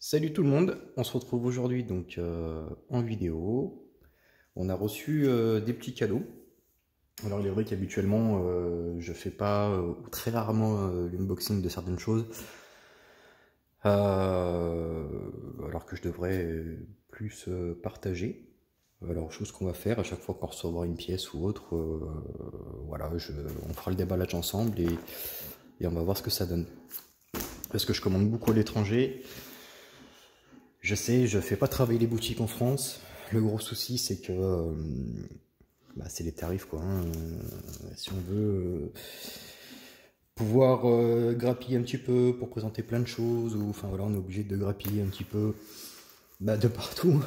Salut tout le monde, on se retrouve aujourd'hui donc en vidéo. On a reçu des petits cadeaux. Alors il est vrai qu'habituellement je fais pas ou très rarement l'unboxing de certaines choses. Alors que je devrais plus partager. Alors chose qu'on va faire à chaque fois qu'on recevra une pièce ou autre, voilà, on fera le déballage ensemble et on va voir ce que ça donne. Parce que je commande beaucoup à l'étranger. Je sais, je fais pas travailler les boutiques en France. Le gros souci, c'est que c'est les tarifs, quoi. Si on veut pouvoir grappiller un petit peu pour présenter plein de choses, ou enfin voilà, on est obligé de grappiller un petit peu de partout.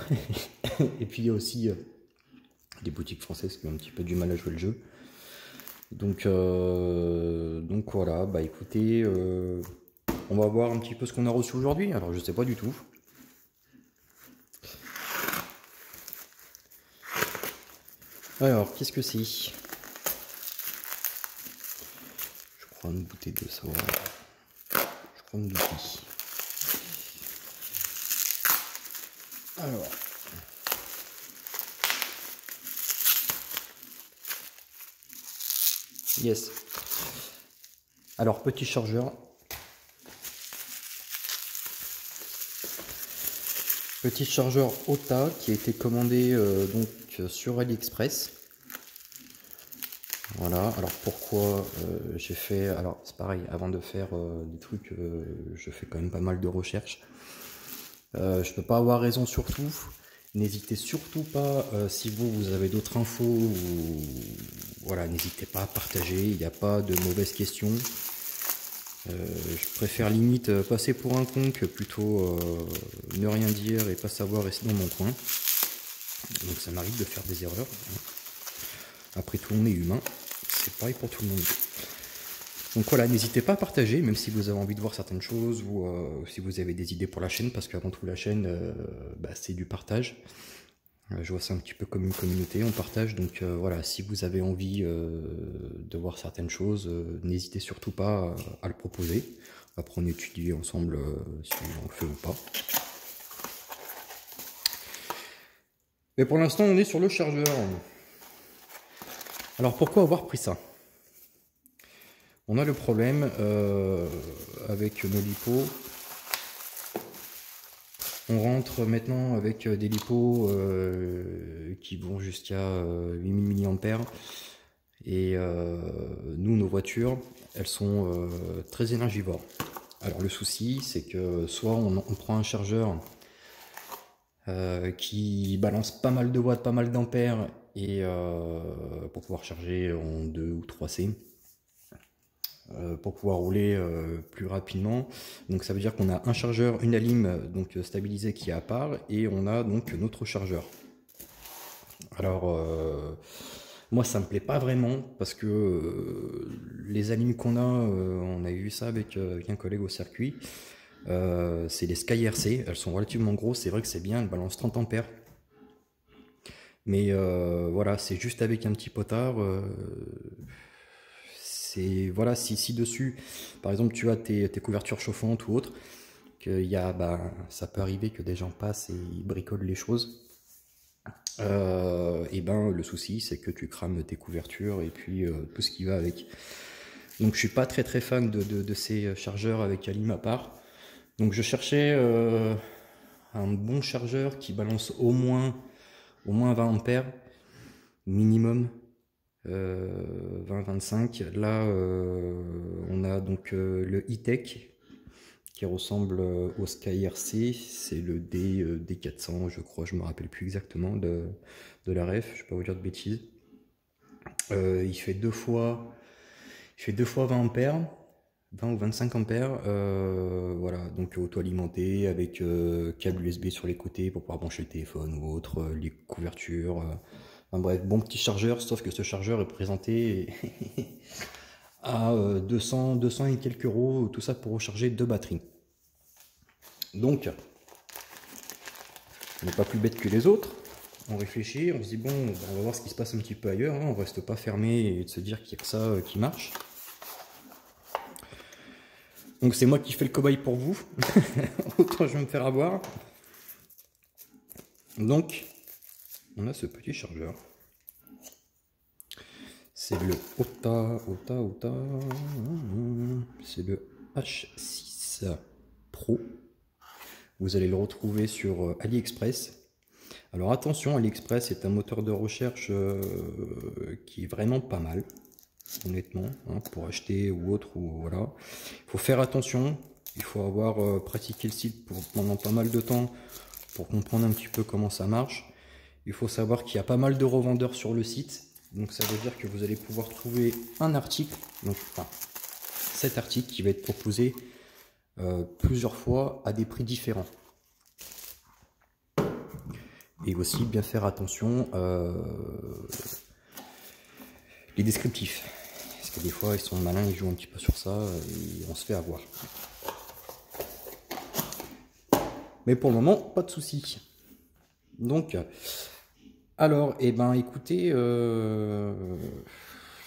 Et puis il y a aussi des boutiques françaises qui ont un petit peu du mal à jouer le jeu. Donc voilà, bah écoutez, on va voir un petit peu ce qu'on a reçu aujourd'hui. Alors je sais pas du tout. Alors, qu'est-ce que c'est? Je crois une bouteille de savoir. Je crois une bouteille. Alors. Yes. Alors, petit chargeur. Petit chargeur OTA qui a été commandé donc sur AliExpress. Voilà, alors pourquoi j'ai fait... Alors c'est pareil, avant de faire des trucs, je fais quand même pas mal de recherches. Je peux pas avoir raison sur tout. N'hésitez surtout pas, si vous avez d'autres infos, voilà, n'hésitez pas à partager, il n'y a pas de mauvaises questions. Je préfère limite passer pour un con que plutôt ne rien dire et pas savoir rester dans mon coin. Donc ça m'arrive de faire des erreurs. Après tout, on est humain. C'est pareil pour tout le monde. Donc voilà, n'hésitez pas à partager, même si vous avez envie de voir certaines choses ou si vous avez des idées pour la chaîne, parce qu'avant tout la chaîne, c'est du partage. Je vois ça un petit peu comme une communauté, on partage. Donc voilà, si vous avez envie de voir certaines choses, n'hésitez surtout pas à le proposer. Après on étudie ensemble si on le fait ou pas. Mais pour l'instant, on est sur le chargeur. Alors pourquoi avoir pris ça? On a le problème avec nos lipos. On rentre maintenant avec des lipos qui vont jusqu'à 8000 mAh. Et nous, nos voitures, elles sont très énergivores. Alors le souci, c'est que soit on prend un chargeur qui balance pas mal de watts, pas mal d'ampères, et pour pouvoir charger en 2 ou 3C. Pour pouvoir rouler plus rapidement. Donc ça veut dire qu'on a un chargeur, une alim donc stabilisée qui est à part, et on a donc notre chargeur. Alors moi ça me plaît pas vraiment parce que les alims qu'on a, on a eu ça avec un collègue au circuit. C'est les Sky RC, elles sont relativement grosses, c'est vrai que c'est bien, elles balancent 30 ampères. Mais voilà, c'est juste avec un petit potard. Voilà, si dessus, par exemple, tu as tes couvertures chauffantes ou autres, ça peut arriver que des gens passent et ils bricolent les choses. Et le souci, c'est que tu crames tes couvertures et puis tout ce qui va avec. Donc, je suis pas très fan de ces chargeurs avec alim à part. Donc, je cherchais un bon chargeur qui balance au moins 20 ampères minimum. 20-25. Là, on a donc le E-Tech qui ressemble au Sky RC. C'est le D400, je crois. Je me rappelle plus exactement de la ref. Je ne vais pas vous dire de bêtises. Il fait deux fois 20 ampères. 20 ou 25 ampères. Voilà, donc auto-alimenté avec câble USB sur les côtés pour pouvoir brancher le téléphone ou autre, les couvertures. Enfin bref, bon petit chargeur, sauf que ce chargeur est présenté à 200 et quelques euros, tout ça pour recharger 2 batteries. Donc, on n'est pas plus bête que les autres. On réfléchit, on se dit bon, on va voir ce qui se passe un petit peu ailleurs, hein, on reste pas fermé et de se dire qu'il y a que ça qui marche. Donc c'est moi qui fais le cobaye pour vous. Autant je vais me faire avoir. Donc, on a ce petit chargeur. C'est le Ota. C'est le H6 Pro. Vous allez le retrouver sur AliExpress. Alors attention, AliExpress est un moteur de recherche qui est vraiment pas mal, honnêtement, hein, pour acheter ou autre. Ou, voilà. Il faut faire attention, il faut avoir pratiqué le site pendant pas mal de temps pour comprendre un petit peu comment ça marche. Il faut savoir qu'il y a pas mal de revendeurs sur le site. Donc ça veut dire que vous allez pouvoir trouver un article, donc enfin, cet article qui va être proposé plusieurs fois à des prix différents. Et aussi bien faire attention les descriptifs. Parce que des fois ils sont malins, ils jouent un petit peu sur ça et on se fait avoir. Mais pour le moment, pas de souci. Donc, alors, eh ben écoutez,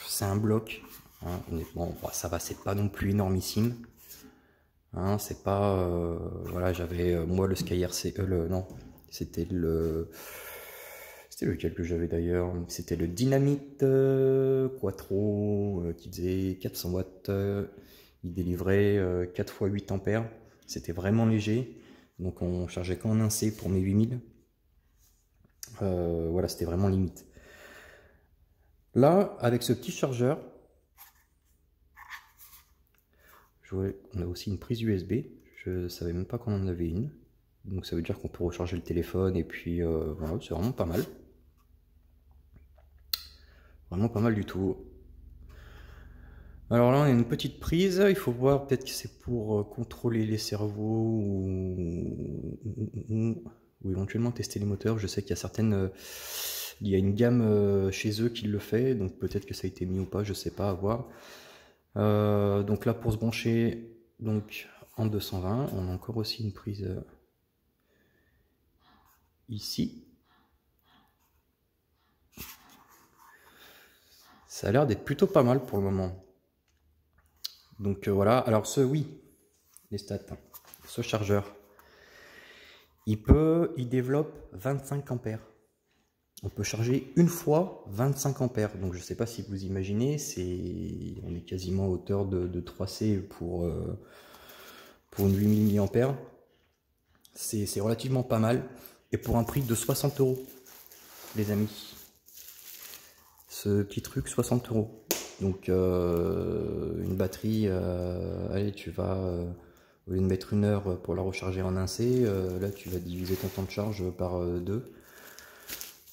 c'est un bloc. Hein, honnêtement, ça va, c'est pas non plus énormissime. Hein, c'est pas, voilà, j'avais moi le SkyRC, non, c'était lequel que j'avais d'ailleurs, c'était le Dynamite Quattro qui faisait 400 watts, il délivrait 4 x 8 ampères, c'était vraiment léger, donc on chargeait qu'en 1C pour mes 8000, voilà, c'était vraiment limite. Là, avec ce petit chargeur, on a aussi une prise USB, je savais même pas qu'on en avait une. Donc ça veut dire qu'on peut recharger le téléphone et puis voilà, c'est vraiment pas mal. Vraiment pas mal du tout. Alors là on a une petite prise, il faut voir peut-être que c'est pour contrôler les cerveaux ou éventuellement tester les moteurs. Je sais qu'il y a certaines... il y a une gamme chez eux qui le fait, donc peut-être que ça a été mis ou pas, je sais pas, à voir. Donc là pour se brancher donc en 220, on a encore aussi une prise ici. Ça a l'air d'être plutôt pas mal pour le moment. Donc voilà, alors les stats, ce chargeur, il développe 25 ampères. On peut charger une fois 25 ampères. Donc je sais pas si vous imaginez, on est quasiment à hauteur de 3C pour une 8000 mAh. C'est relativement pas mal. Et pour un prix de 60 €, les amis. Ce petit truc, 60 €. Donc une batterie, allez, tu vas, au lieu de mettre 1 heure pour la recharger en 1C, là tu vas diviser ton temps de charge par 2.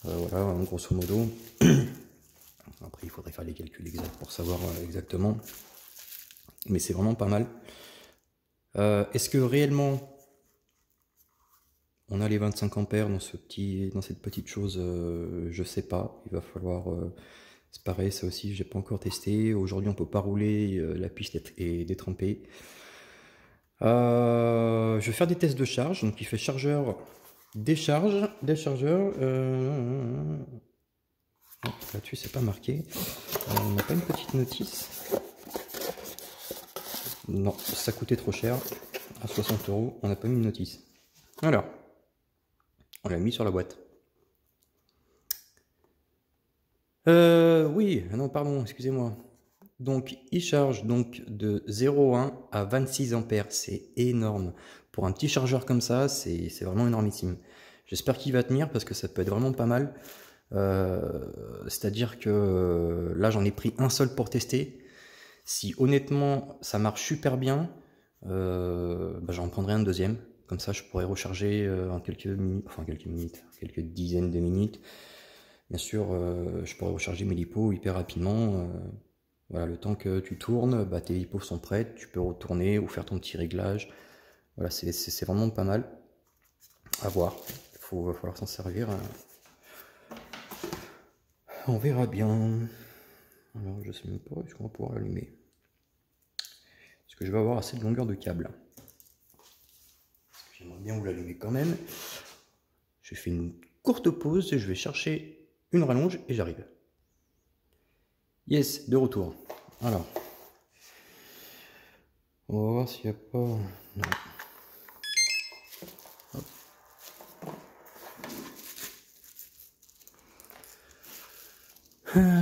Voilà, grosso modo. Après, il faudrait faire les calculs exacts pour savoir exactement. Mais c'est vraiment pas mal. Est-ce que réellement on a les 25 ampères dans cette petite chose? Je sais pas. Il va falloir... c'est pareil, ça aussi, j'ai pas encore testé. Aujourd'hui, on peut pas rouler, la piste est détrempée. Je vais faire des tests de charge. Donc, il fait chargeur, décharge, déchargeur. Là-dessus, c'est pas marqué. On n'a pas une petite notice. Non, ça coûtait trop cher. À 60 €, on n'a pas mis une notice. Alors, on l'a mis sur la boîte. Oui, non, pardon, excusez-moi. Donc, il charge donc de 0,1 à 26 ampères. C'est énorme. Pour un petit chargeur comme ça, c'est vraiment énormissime. J'espère qu'il va tenir parce que ça peut être vraiment pas mal. C'est-à-dire que là, j'en ai pris un seul pour tester. Si honnêtement, ça marche super bien, j'en prendrai un deuxième. Comme ça, je pourrais recharger en quelques minutes, quelques dizaines de minutes. Bien sûr, je pourrais recharger mes lipos hyper rapidement. Voilà, le temps que tu tournes, tes lipos sont prêtes, tu peux retourner ou faire ton petit réglage. Voilà, c'est vraiment pas mal à voir. Il va falloir s'en servir. On verra bien. Alors, je sais même pas, est-ce qu'on va pouvoir l'allumer? Est-ce que je vais avoir assez de longueur de câble? J'aimerais bien vous l'allumer quand même. Je fais une courte pause et je vais chercher une rallonge et j'arrive. Yes, de retour. Alors, On va voir s'il n'y a pas... Non.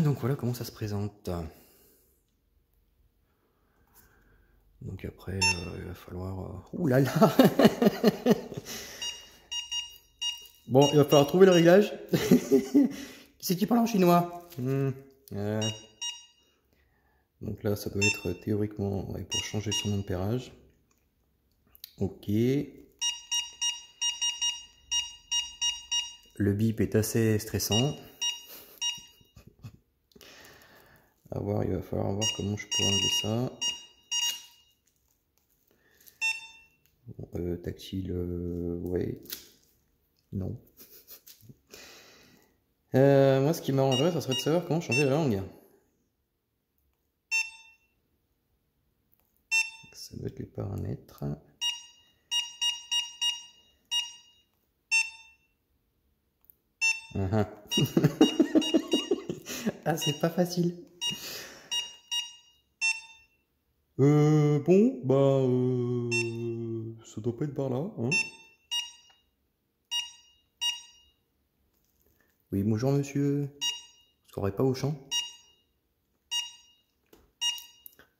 Donc voilà comment ça se présente. Donc après, il va falloir... Ouh là là. Bon, il va falloir trouver le réglage. Qui c'est qui parle en chinois? Donc là, ça doit être théoriquement ouais, pour changer son ampérage. Ok. Le bip est assez stressant. À voir, il va falloir voir comment je peux enlever ça. Bon, tactile, ouais. Non. Moi, ce qui m'arrangerait, ça serait de savoir comment changer la langue. Ça doit être les paramètres. Ah, c'est pas facile. Bon, bah, ça doit pas être par là, hein. Oui, bonjour monsieur. Vous serez pas au champ?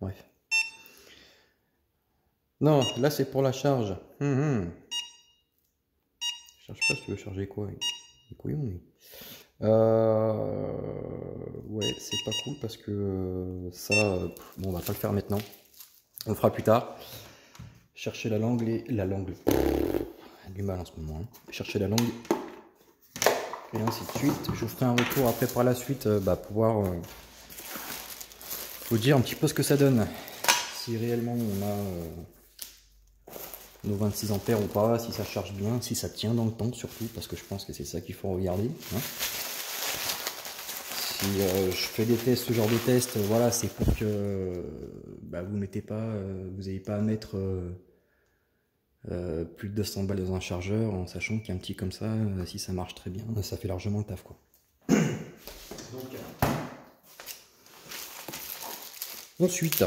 Bref. Non, là c'est pour la charge. Je cherche pas si tu veux charger quoi. Les couillons, lui. Ouais, c'est pas cool parce que ça, bon, on va pas le faire maintenant. On le fera plus tard. Chercher la langue et la langue. Du mal en ce moment. Hein. Chercher la langue et ainsi de suite. Je vous ferai un retour après par la suite, pouvoir vous dire un petit peu ce que ça donne. Si réellement on a nos 26 ampères ou pas, si ça charge bien, si ça tient dans le temps surtout, parce que je pense que c'est ça qu'il faut regarder. Hein. Si je fais des tests, ce genre de tests, voilà, c'est pour que vous mettez pas, vous n'ayez pas à mettre plus de 200 balles dans un chargeur, en sachant qu'un petit comme ça, si ça marche très bien, ça fait largement le taf, quoi. Donc, ensuite,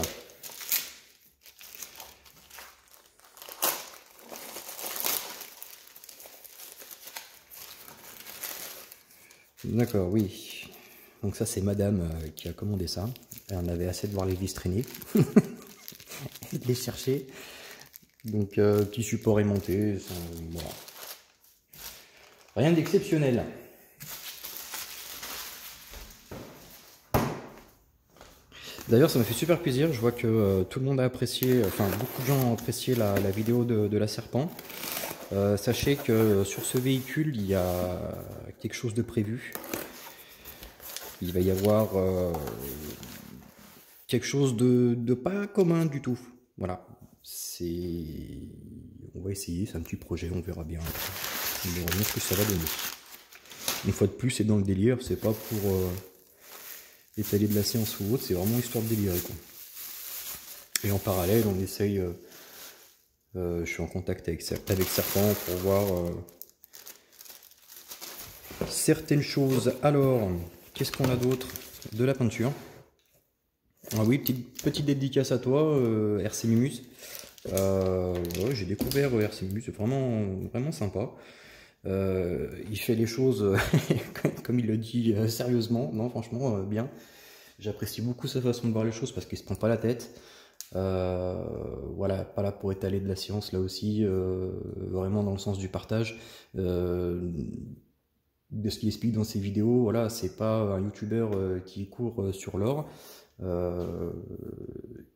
d'accord, oui. Donc ça, c'est madame qui a commandé ça. Elle en avait assez de voir les vis traîner. Et de les chercher. Donc, petit support aimanté. Ça, voilà. Rien d'exceptionnel. D'ailleurs, ça m'a fait super plaisir. Je vois que tout le monde a apprécié, enfin, beaucoup de gens ont apprécié la vidéo de la Serpent. Sachez que sur ce véhicule, il y a quelque chose de prévu. Il va y avoir quelque chose de pas commun du tout. Voilà. On va essayer, c'est un petit projet, on verra bien. On verra bien ce que ça va donner. Une fois de plus, c'est dans le délire, c'est pas pour étaler de la séance ou autre, c'est vraiment histoire de délirer, quoi. Et en parallèle, on essaye, je suis en contact avec certains pour voir certaines choses. Alors, qu'est-ce qu'on a d'autre? De la peinture. Ah oui, petite dédicace à toi, RC Mimus. Ouais, j'ai découvert RC Mimus, c'est vraiment sympa. Il fait les choses comme il le dit sérieusement, non franchement bien. J'apprécie beaucoup sa façon de voir les choses parce qu'il se prend pas la tête. Voilà, pas là pour étaler de la science là aussi, vraiment dans le sens du partage. De ce qu'il explique dans ses vidéos, voilà, c'est pas un youtubeur qui court sur l'or.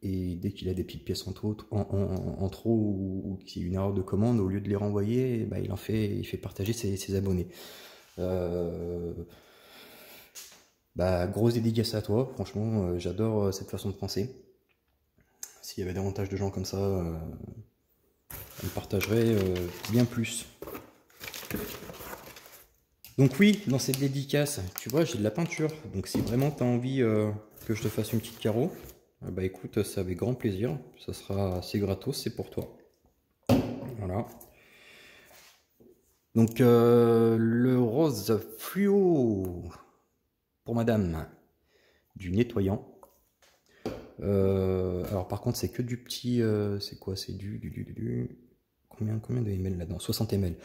Et dès qu'il a des petites pièces en trop, ou qu'il y a une erreur de commande, au lieu de les renvoyer, il fait partager ses abonnés. Grosse dédicace à toi, franchement, j'adore cette façon de penser. S'il y avait davantage de gens comme ça, on partagerait bien plus. Donc oui, dans cette dédicace, tu vois, j'ai de la peinture. Donc si vraiment tu as envie que je te fasse une petite carreau, bah écoute, c'est avec grand plaisir. Ça sera assez gratos, c'est pour toi. Voilà. Donc le rose fluo pour madame, du nettoyant. Alors par contre c'est que du petit, c'est quoi, c'est combien de ml là-dedans, 60 ml.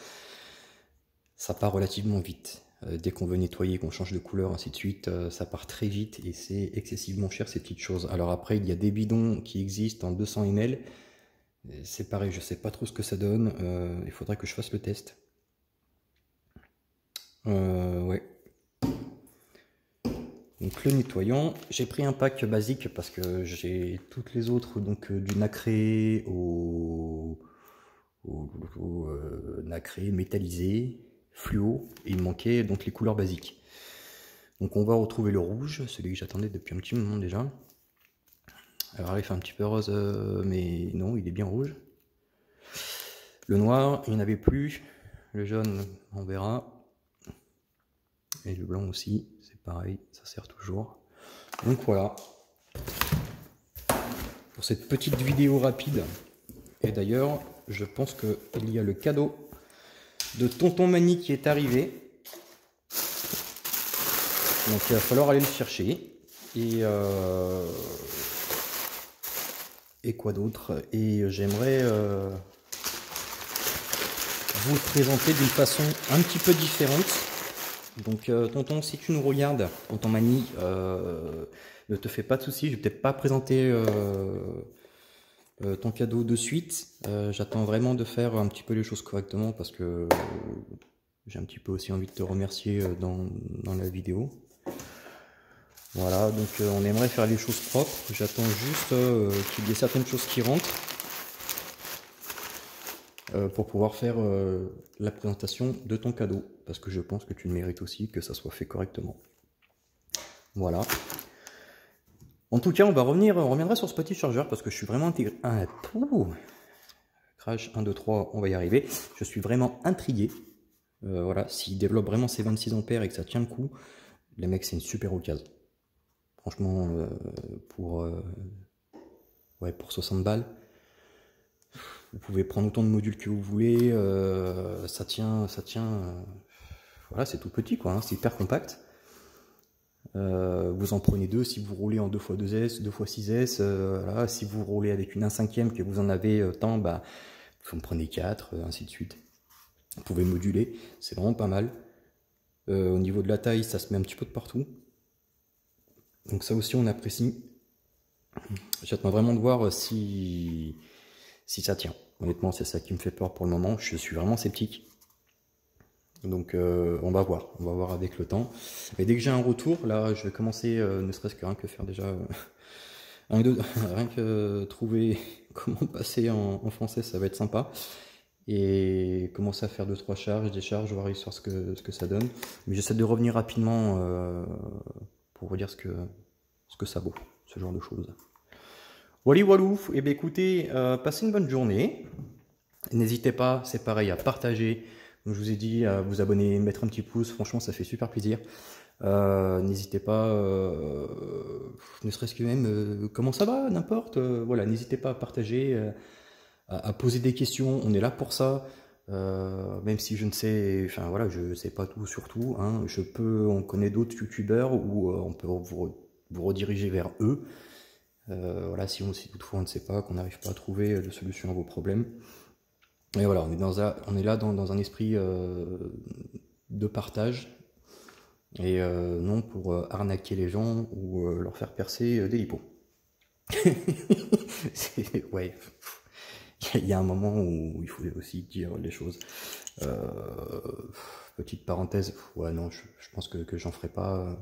Ça part relativement vite. Dès qu'on veut nettoyer, qu'on change de couleur, ainsi de suite, ça part très vite et c'est excessivement cher ces petites choses. Alors après, il y a des bidons qui existent en 200 ml. C'est pareil, je sais pas trop ce que ça donne. Il faudrait que je fasse le test. Ouais. Donc le nettoyant, j'ai pris un pack basique parce que j'ai toutes les autres, donc du nacré au nacré métallisé, fluo, et il me manquait donc les couleurs basiques. Donc on va retrouver le rouge, celui que j'attendais depuis un petit moment déjà. Alors là il fait un petit peu rose, mais non, il est bien rouge. Le noir, il n'y en avait plus. Le jaune, on verra. Et le blanc aussi, c'est pareil, ça sert toujours. Donc voilà, pour cette petite vidéo rapide. Et d'ailleurs, je pense qu'il y a le cadeau de Tonton Mani qui est arrivé. Donc il va falloir aller le chercher. Et quoi d'autre? Et j'aimerais vous le présenter d'une façon un petit peu différente. Donc tonton, si tu nous regardes, tonton Mani, ne te fais pas de soucis, je vais peut-être pas présenter ton cadeau de suite. J'attends vraiment de faire un petit peu les choses correctement parce que j'ai un petit peu aussi envie de te remercier dans la vidéo. Voilà, donc on aimerait faire les choses propres. J'attends juste qu'il y ait certaines choses qui rentrent pour pouvoir faire la présentation de ton cadeau. Parce que je pense que tu le mérites aussi, que ça soit fait correctement. Voilà. En tout cas, on reviendra sur ce petit chargeur parce que je suis vraiment intégré. Crash 1, 2, 3, on va y arriver. Je suis vraiment intrigué. Voilà, s'il développe vraiment ses 26 ampères et que ça tient le coup, les mecs, c'est une super occasion. Franchement, pour 60 balles, vous pouvez prendre autant de modules que vous voulez. Ça tient. Voilà, c'est tout petit, quoi. Hein, c'est hyper compact. Vous en prenez deux si vous roulez en 2x2S, 2x6S. Voilà, si vous roulez avec une 1/5 que vous en avez tant, bah, vous en prenez 4, ainsi de suite. Vous pouvez moduler, c'est vraiment pas mal. Au niveau de la taille, ça se met un petit peu de partout. Donc ça aussi, on apprécie. J'attends vraiment de voir si ça tient. Honnêtement, c'est ça qui me fait peur pour le moment. Je suis vraiment sceptique. Donc on va voir avec le temps. Et dès que j'ai un retour, là je vais commencer, ne serait-ce que rien que faire déjà rien que trouver comment passer en français, ça va être sympa. Et commencer à faire 2-3 charges, décharges, voir sur ce que ça donne. Mais j'essaie de revenir rapidement pour vous dire ce que ça vaut, ce genre de choses. Wally Walou, et bien écoutez, passez une bonne journée. N'hésitez pas, c'est pareil, à partager. Comme je vous ai dit, à vous abonner, mettre un petit pouce, franchement ça fait super plaisir. N'hésitez pas, ne serait-ce que même comment ça va, n'importe. Voilà, n'hésitez pas à partager, à poser des questions, on est là pour ça. Même si je ne sais, enfin voilà, je sais pas tout sur tout. Hein, on connaît d'autres youtubeurs où on peut vous rediriger vers eux. Voilà, si toutefois on ne sait pas, qu'on n'arrive pas à trouver de solution à vos problèmes. Et voilà, on est là dans un esprit de partage et non pour arnaquer les gens ou leur faire percer des lipots. Ouais, il y a un moment où il faut aussi dire les choses. Petite parenthèse, ouais non, je pense que j'en ferai pas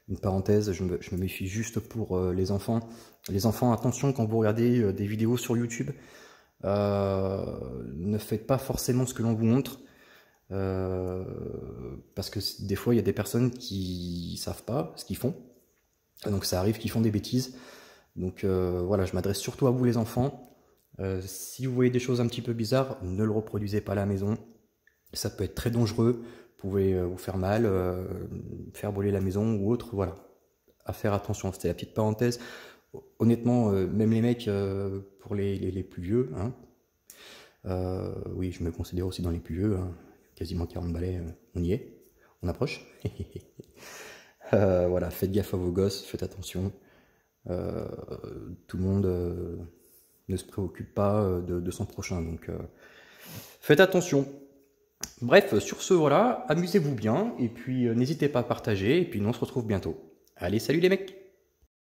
une parenthèse, je me méfie juste pour les enfants. Les enfants, attention quand vous regardez des vidéos sur YouTube. Ne faites pas forcément ce que l'on vous montre parce que des fois il y a des personnes qui savent pas ce qu'ils font, donc ça arrive qu'ils font des bêtises. Donc voilà, je m'adresse surtout à vous les enfants. Si vous voyez des choses un petit peu bizarres, ne le reproduisez pas à la maison, ça peut être très dangereux, vous pouvez vous faire mal, faire brûler la maison ou autre. Voilà, à faire attention, c'était la petite parenthèse. Honnêtement, même les mecs, pour les plus vieux, hein, oui, je me considère aussi dans les plus vieux, hein, quasiment 40 balais, on y est, on approche. Voilà, faites gaffe à vos gosses, faites attention. Tout le monde ne se préoccupe pas de son prochain, donc faites attention. Bref, sur ce, voilà, amusez-vous bien, et puis n'hésitez pas à partager, et puis nous on se retrouve bientôt. Allez, salut les mecs!